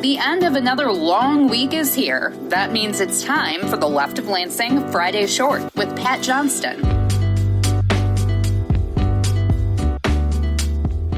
The end of another long week is here. That means it's time for the Left of Lansing Friday Short with Pat Johnston.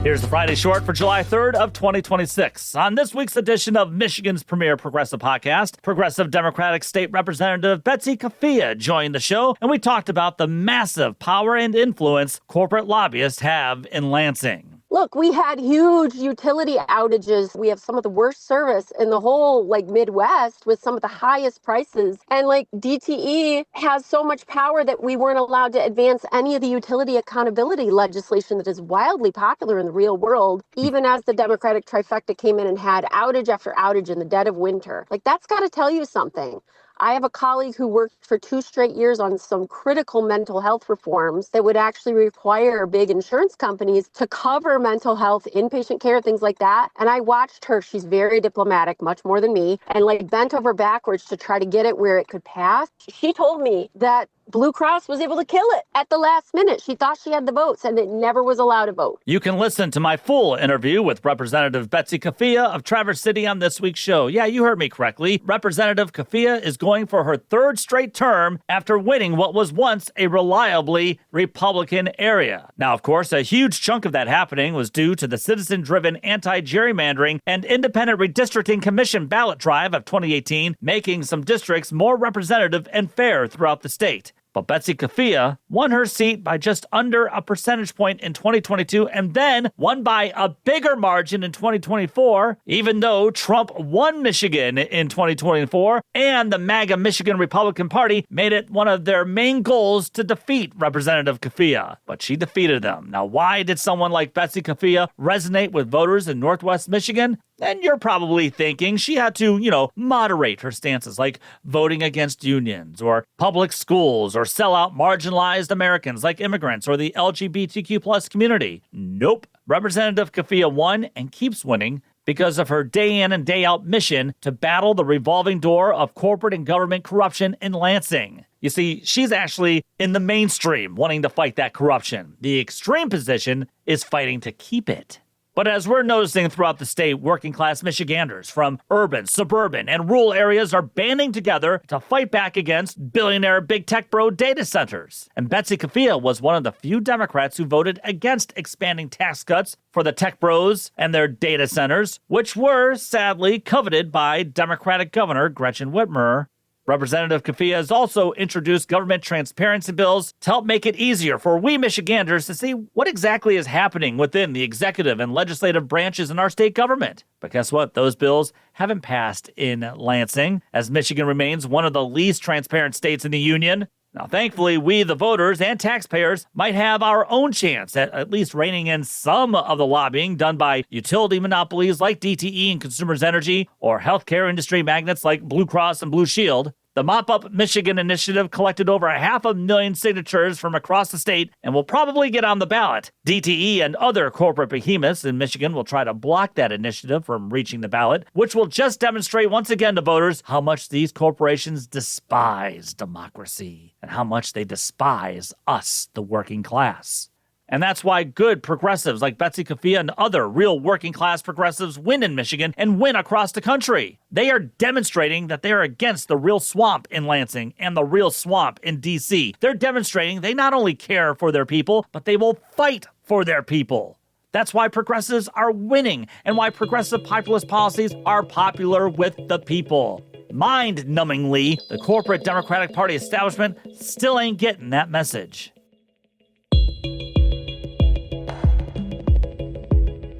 Here's the Friday Short for July 3rd of 2026. On this week's edition of Michigan's premier progressive podcast, Progressive Democratic State Representative Betsy Coffia joined the show, and we talked about the massive power and influence corporate lobbyists have in Lansing. Look, we had huge utility outages. We have some of the worst service in the whole Midwest with some of the highest prices. And DTE has so much power that we weren't allowed to advance any of the utility accountability legislation that is wildly popular in the real world, even as the Democratic trifecta came in and had outage after outage in the dead of winter. That's got to tell you something. I have a colleague who worked for 2 straight years on some critical mental health reforms that would actually require big insurance companies to cover mental health, inpatient care, things like that. And I watched her. She's very diplomatic, much more than me, and bent over backwards to try to get it where it could pass. She told me that Blue Cross was able to kill it at the last minute. She thought she had the votes, and it never was allowed to vote. You can listen to my full interview with Representative Betsy Coffia of Traverse City on this week's show. Yeah, you heard me correctly. Representative Coffia is going for her 3rd straight term after winning what was once a reliably Republican area. Now, of course, a huge chunk of that happening was due to the citizen-driven anti-gerrymandering and independent redistricting commission ballot drive of 2018, making some districts more representative and fair throughout the state. But Betsy Coffia won her seat by just under a percentage point in 2022 and then won by a bigger margin in 2024, even though Trump won Michigan in 2024 and the MAGA Michigan Republican Party made it one of their main goals to defeat Representative Coffia. But she defeated them. Now, why did someone like Betsy Coffia resonate with voters in Northwest Michigan? And you're probably thinking she had to, moderate her stances like voting against unions or public schools or sell out marginalized Americans like immigrants or the LGBTQ plus community. Nope. Representative Coffia won and keeps winning because of her day in and day out mission to battle the revolving door of corporate and government corruption in Lansing. You see, she's actually in the mainstream wanting to fight that corruption. The extreme position is fighting to keep it. But as we're noticing throughout the state, working-class Michiganders from urban, suburban, and rural areas are banding together to fight back against billionaire big tech bro data centers. And Betsy Coffia was one of the few Democrats who voted against expanding tax cuts for the tech bros and their data centers, which were, sadly, coveted by Democratic Governor Gretchen Whitmer. Representative Coffia has also introduced government transparency bills to help make it easier for we Michiganders to see what exactly is happening within the executive and legislative branches in our state government. But guess what? Those bills haven't passed in Lansing, as Michigan remains one of the least transparent states in the union. Now, thankfully, we, the voters and taxpayers, might have our own chance at least reining in some of the lobbying done by utility monopolies like DTE and Consumers Energy or healthcare industry magnates like Blue Cross and Blue Shield. The Mop Up Michigan initiative collected over 500,000 signatures from across the state and will probably get on the ballot. DTE and other corporate behemoths in Michigan will try to block that initiative from reaching the ballot, which will just demonstrate once again to voters how much these corporations despise democracy and how much they despise us, the working class. And that's why good progressives like Betsy Coffia and other real working-class progressives win in Michigan and win across the country. They are demonstrating that they are against the real swamp in Lansing and the real swamp in D.C. They're demonstrating they not only care for their people, but they will fight for their people. That's why progressives are winning and why progressive populist policies are popular with the people. Mind-numbingly, the corporate Democratic Party establishment still ain't getting that message.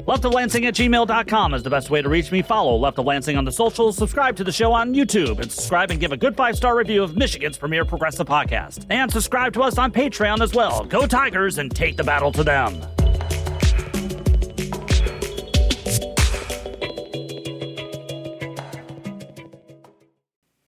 leftoflansing@gmail.com is the best way to reach me. Follow Left of Lansing on the socials, subscribe to the show on YouTube, and subscribe and give a good 5-star review of Michigan's premier progressive podcast. And subscribe to us on Patreon as well. Go Tigers and take the battle to them.